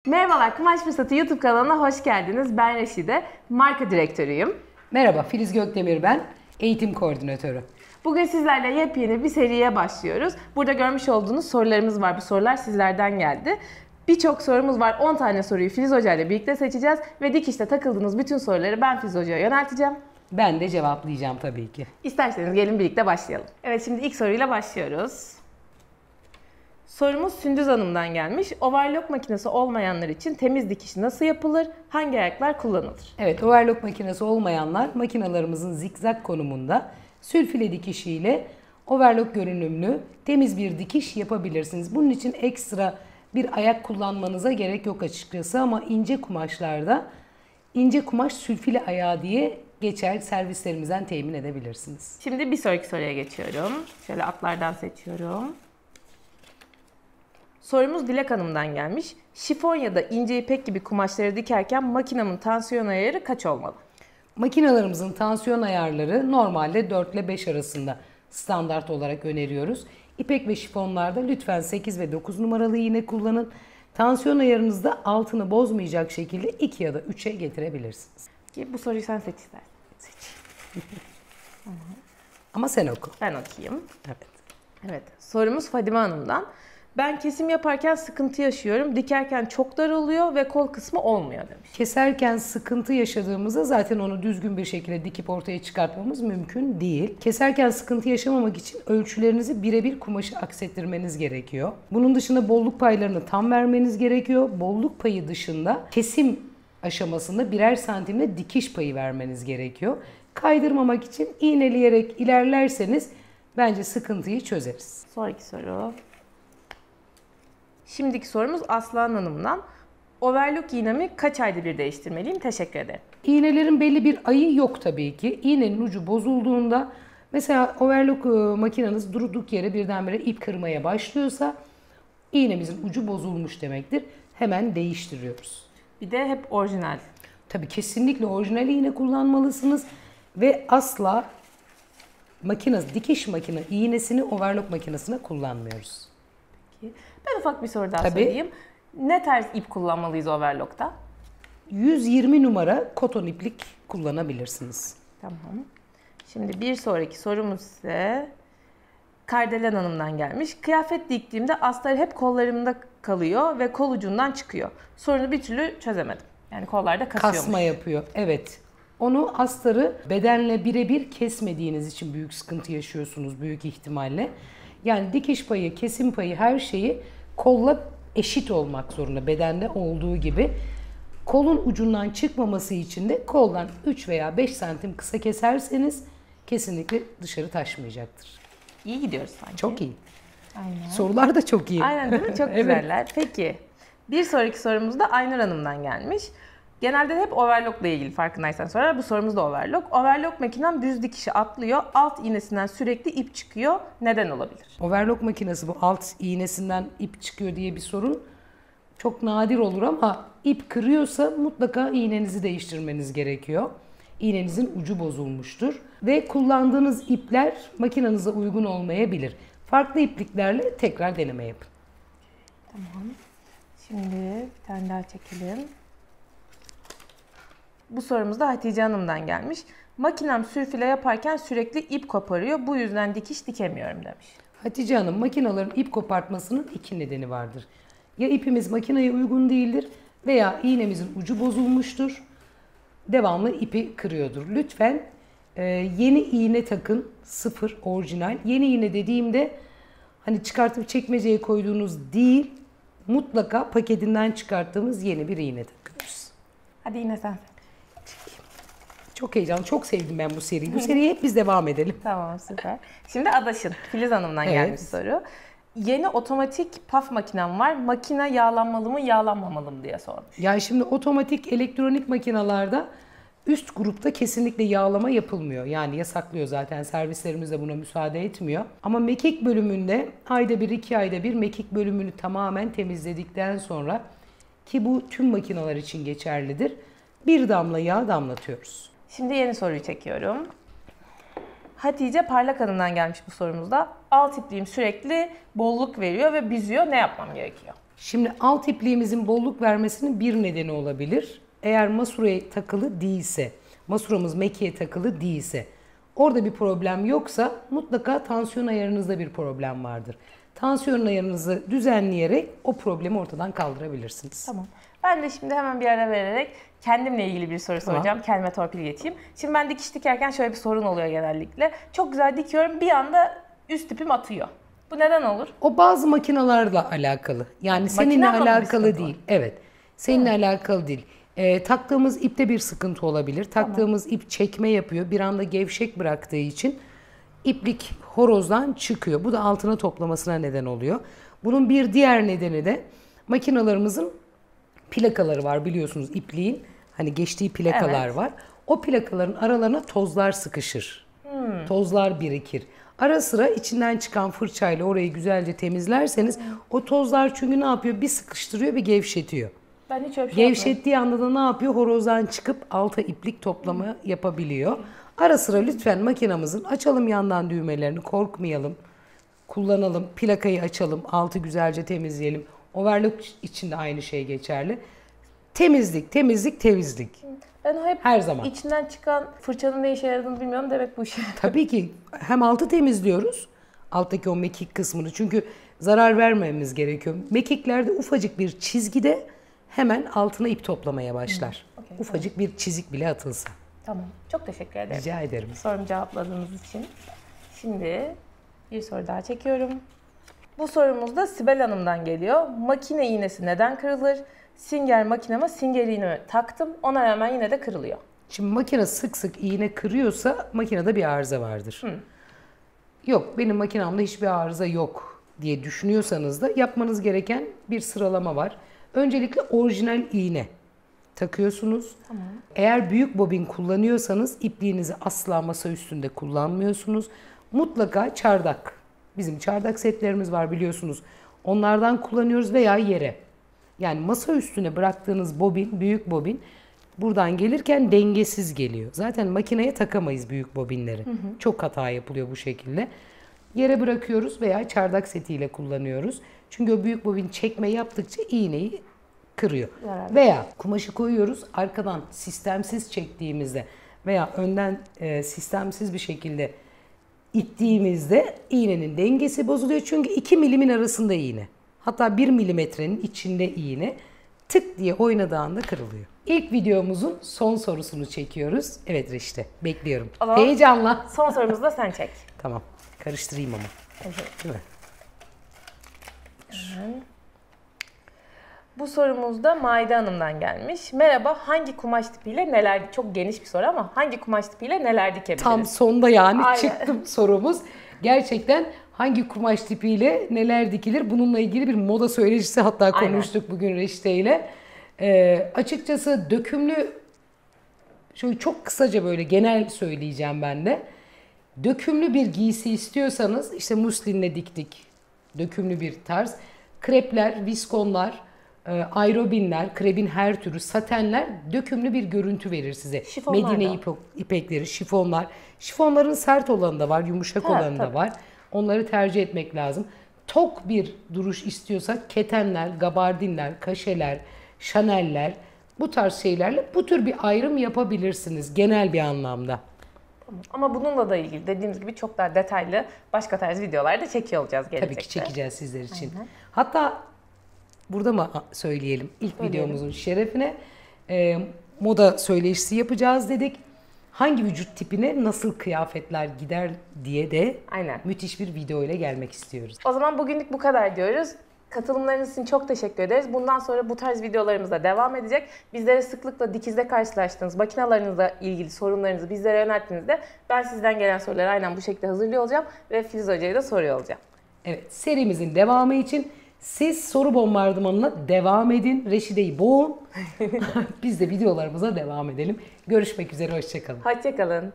Merhabalar, Kumaş Fırsatı YouTube kanalına hoş geldiniz. Ben Reşide, marka direktörüyüm. Merhaba, Filiz Gökdemir ben, eğitim koordinatörü. Bugün sizlerle yepyeni bir seriye başlıyoruz. Burada görmüş olduğunuz sorularımız var. Bu sorular sizlerden geldi. Birçok sorumuz var. 10 tane soruyu Filiz Hoca ile birlikte seçeceğiz. Ve dikişte takıldığınız bütün soruları ben Filiz Hoca'ya yönelteceğim. Ben de cevaplayacağım tabii ki. İsterseniz gelin birlikte başlayalım. Evet, şimdi ilk soruyla başlıyoruz. Sorumuz Sündüz Hanım'dan gelmiş. Overlock makinesi olmayanlar için temiz dikiş nasıl yapılır? Hangi ayaklar kullanılır? Evet, overlock makinesi olmayanlar makinalarımızın zikzak konumunda sülfile dikişiyle overlock görünümlü temiz bir dikiş yapabilirsiniz. Bunun için ekstra bir ayak kullanmanıza gerek yok açıkçası ama ince kumaşlarda ince kumaş sülfile ayağı diye geçer, servislerimizden temin edebilirsiniz. Şimdi bir sonraki soruya geçiyorum. Şöyle atlardan seçiyorum. Sorumuz Dilek Hanım'dan gelmiş. Şifon ya da ince ipek gibi kumaşları dikerken makinamın tansiyon ayarı kaç olmalı? Makinalarımızın tansiyon ayarları normalde 4 ile 5 arasında standart olarak öneriyoruz. İpek ve şifonlarda lütfen 8 ve 9 numaralı iğne kullanın. Tansiyon ayarınızda altını bozmayacak şekilde 2 ya da 3'e getirebilirsiniz. Bu soruyu sen seç istersen. Seç. Ama sen oku. Ben okuyayım. Evet. Evet. Sorumuz Fadime Hanım'dan. Ben kesim yaparken sıkıntı yaşıyorum. Dikerken çok dar oluyor ve kol kısmı olmuyor demiş. Keserken sıkıntı yaşadığımızda zaten onu düzgün bir şekilde dikip ortaya çıkartmamız mümkün değil. Keserken sıkıntı yaşamamak için ölçülerinizi birebir kumaşı aksettirmeniz gerekiyor. Bunun dışında bolluk paylarını tam vermeniz gerekiyor. Bolluk payı dışında kesim aşamasında birer santimle dikiş payı vermeniz gerekiyor. Kaydırmamak için iğneleyerek ilerlerseniz bence sıkıntıyı çözeriz. Sonraki soru. Şimdiki sorumuz Aslan Hanım'dan. Overlock iğnemi kaç ayda bir değiştirmeliyim? Teşekkür ederim. İğnelerin belli bir ayı yok tabii ki. İğnenin ucu bozulduğunda mesela overlock makineniz durduk yere birdenbire ip kırmaya başlıyorsa iğnemizin ucu bozulmuş demektir. Hemen değiştiriyoruz. Bir de hep orijinal. Tabii kesinlikle orijinal iğne kullanmalısınız ve asla dikiş makine iğnesini overlock makinesine kullanmıyoruz. Ben ufak bir soru daha Tabii. sorayım. Ne tarz ip kullanmalıyız overlock'ta? 120 numara koton iplik kullanabilirsiniz. Tamam. Şimdi bir sonraki sorumuz ise Kardelen Hanım'dan gelmiş. Kıyafet diktiğimde astar hep kollarımda kalıyor ve kol ucundan çıkıyor. Sorunu bir türlü çözemedim. Yani kollarda kasıyormuş. Kasma yapıyor. Evet. Onu astarı bedenle birebir kesmediğiniz için büyük sıkıntı yaşıyorsunuz büyük ihtimalle. Yani dikiş payı, kesim payı her şeyi kolla eşit olmak zorunda bedende olduğu gibi. Kolun ucundan çıkmaması için de koldan 3 veya 5 santim kısa keserseniz kesinlikle dışarı taşmayacaktır. İyi gidiyoruz sanki. Çok iyi. Aynen. Sorular da çok iyi. Aynen değil mi? Çok Evet. güzeller. Peki. Bir sonraki sorumuz da Aynur Hanım'dan gelmiş. Genelde hep overlock'la ilgili farkındaysan sonra bu sorumuz da overlock. Overlock makinem düz dikişi atlıyor. Alt iğnesinden sürekli ip çıkıyor. Neden olabilir? Overlock makinesi bu alt iğnesinden ip çıkıyor diye bir sorun çok nadir olur ama ip kırıyorsa mutlaka iğnenizi değiştirmeniz gerekiyor. İğnenizin ucu bozulmuştur ve kullandığınız ipler makinenize uygun olmayabilir. Farklı ipliklerle tekrar deneme yapın. Tamam. Şimdi bir tane daha çekelim. Bu sorumuz da Hatice Hanım'dan gelmiş. Makinem sürfile yaparken sürekli ip koparıyor. Bu yüzden dikiş dikemiyorum demiş. Hatice Hanım, makinelerin ip kopartmasının iki nedeni vardır. Ya ipimiz makineye uygun değildir veya iğnemizin ucu bozulmuştur. Devamlı ipi kırıyordur. Lütfen yeni iğne takın. Sıfır, orijinal. Yeni iğne dediğimde hani çıkartıp çekmeceye koyduğunuz değil, mutlaka paketinden çıkarttığımız yeni bir iğne takıyoruz. Hadi yine sen. Çok heyecanlı, çok sevdim ben bu seriyi. Bu seriye hep biz devam edelim. Tamam, süper. Şimdi Adaş'ın, Filiz Hanım'dan Evet. gelmiş soru. Yeni otomatik paf makinem var. Makine yağlanmalı mı, yağlanmamalı mı diye sormuş. Yani şimdi otomatik elektronik makinalarda üst grupta kesinlikle yağlama yapılmıyor. Yani yasaklıyor zaten. Servislerimiz de buna müsaade etmiyor. Ama mekik bölümünde ayda bir, 2 ayda bir mekik bölümünü tamamen temizledikten sonra ki bu tüm makineler için geçerlidir. Bir damla yağ damlatıyoruz. Şimdi yeni soruyu çekiyorum. Hatice Parlak Hanım'dan gelmiş bu sorumuzda. Alt ipliğim sürekli bolluk veriyor ve büzüyor. Ne yapmam gerekiyor? Şimdi alt ipliğimizin bolluk vermesinin bir nedeni olabilir. Eğer masuraya takılı değilse, masuramız mekiğe takılı değilse, orada bir problem yoksa mutlaka tansiyon ayarınızda bir problem vardır. Tansiyon ayarınızı düzenleyerek o problemi ortadan kaldırabilirsiniz. Tamam. Ben de şimdi hemen bir ara vererek kendimle ilgili bir soru Tamam. soracağım. Kendime torpil geçeyim. Şimdi ben dikiş dikerken şöyle bir sorun oluyor genellikle. Çok güzel dikiyorum, bir anda üst ipim atıyor. Bu neden olur? O bazı makinalarla alakalı. Yani seninle Makinamla mı bir alakalı sıkıntı değil. var? Evet. Seninle alakalı değil. Taktığımız ipte bir sıkıntı olabilir. Taktığımız ip çekme yapıyor. Bir anda gevşek bıraktığı için iplik horozdan çıkıyor. Bu da altına toplamasına neden oluyor. Bunun bir diğer nedeni de makinalarımızın plakaları var biliyorsunuz ipliğin. Hani geçtiği plakalar Evet. var. O plakaların aralarına tozlar sıkışır. Tozlar birikir. Ara sıra içinden çıkan fırçayla orayı güzelce temizlerseniz o tozlar çünkü ne yapıyor? Bir sıkıştırıyor, bir gevşetiyor. Ben hiç öyle bir şey yapmıyorum. Gevşettiği anda da ne yapıyor? Horozdan çıkıp alta iplik toplama yapabiliyor. Ara sıra lütfen makinamızın açalım yandan düğmelerini, korkmayalım. Kullanalım, plakayı açalım, altı güzelce temizleyelim. Overlock için de aynı şey geçerli. Temizlik, temizlik, temizlik. Ben o hep Her zaman. içinden çıkan fırçanın ne işe yaradığını bilmiyorum, demek bu işe. Tabii ki hem altı temizliyoruz, alttaki o mekik kısmını. Çünkü zarar vermememiz gerekiyor. Mekiklerde ufacık bir çizgide hemen altına ip toplamaya başlar. okey, Ufacık bir çizik bile atılsa. Tamam. Çok teşekkür ederim. Rica ederim. Sorumu cevapladığınız için. Şimdi bir soru daha çekiyorum. Bu sorumuz da Sibel Hanım'dan geliyor. Makine iğnesi neden kırılır? Singer makineme singer iğne taktım. Ona rağmen yine de kırılıyor. Şimdi makine sık sık iğne kırıyorsa makinede bir arıza vardır. Yok benim makinamda hiçbir arıza yok diye düşünüyorsanız da yapmanız gereken bir sıralama var. Öncelikle orijinal iğne takıyorsunuz. Tamam. Eğer büyük bobin kullanıyorsanız ipliğinizi asla masa üstünde kullanmıyorsunuz. Mutlaka çardak. Bizim çardak setlerimiz var biliyorsunuz. Onlardan kullanıyoruz veya yere. Yani masa üstüne bıraktığınız bobin, büyük bobin buradan gelirken dengesiz geliyor. Zaten makineye takamayız büyük bobinleri. Çok hata yapılıyor bu şekilde. Yere bırakıyoruz veya çardak setiyle kullanıyoruz. Çünkü o büyük bobin çekme yaptıkça iğneyi kırıyor. Zararlı. Veya kumaşı koyuyoruz arkadan sistemsiz çektiğimizde veya önden sistemsiz bir şekilde ittiğimizde iğnenin dengesi bozuluyor. Çünkü 2 milimin arasında iğne. Hatta 1 milimetrenin içinde iğne tık diye oynadığında kırılıyor. İlk videomuzun son sorusunu çekiyoruz. Evet Reşte bekliyorum. O zaman- Heyecanla. Son sorumuzu da sen çek. Tamam karıştırayım ama. Evet. Değil mi? Bu sorumuz da Maide Hanım'dan gelmiş. Merhaba, hangi kumaş tipiyle neler... Çok geniş bir soru ama hangi kumaş tipiyle neler dikebiliriz? Tam sonda yani Aynen. çıktım sorumuz. Gerçekten hangi kumaş tipiyle neler dikilir? Bununla ilgili bir moda söyleşisi hatta Aynen. konuştuk bugün Reşte ile. Açıkçası dökümlü, şöyle çok kısaca böyle genel söyleyeceğim ben de. Dökümlü bir giysi istiyorsanız işte muslinle diktik. Dökümlü bir tarz. Krepler, viskonlar, aerobinler, krebin her türü, satenler dökümlü bir görüntü verir size. Şifonlar Medine da. ipekleri, şifonlar. Şifonların sert olanı da var, yumuşak Ha, olanı da tabii. var. Onları tercih etmek lazım. Tok bir duruş istiyorsak ketenler, gabardinler, kaşeler, şaneller bu tarz şeylerle bu tür bir ayrım yapabilirsiniz genel bir anlamda. Ama bununla da ilgili dediğimiz gibi çok daha detaylı başka tarz videolar da çekiyor olacağız gelecekte. Tabii ki çekeceğiz sizler için. Hatta burada mı söyleyelim ilk Söyleyelim. videomuzun şerefine moda söyleşisi yapacağız dedik. Hangi vücut tipine nasıl kıyafetler gider diye de Aynen. müthiş bir video ile gelmek istiyoruz. O zaman bugünlük bu kadar diyoruz. Katılımlarınız için çok teşekkür ederiz. Bundan sonra bu tarz videolarımız da devam edecek. Bizlere sıklıkla dikizde karşılaştığınız makinalarınızla ilgili sorunlarınızı bizlere yönelttiğinizde ben sizden gelen soruları aynen bu şekilde hazırlıyor olacağım ve Filiz Hoca'ya da soruyor olacağım. Evet, serimizin devamı için siz soru bombardımanına devam edin. Reşide'yi boğun. Biz de videolarımıza devam edelim. Görüşmek üzere, hoşça kalın. Hoşça kalın.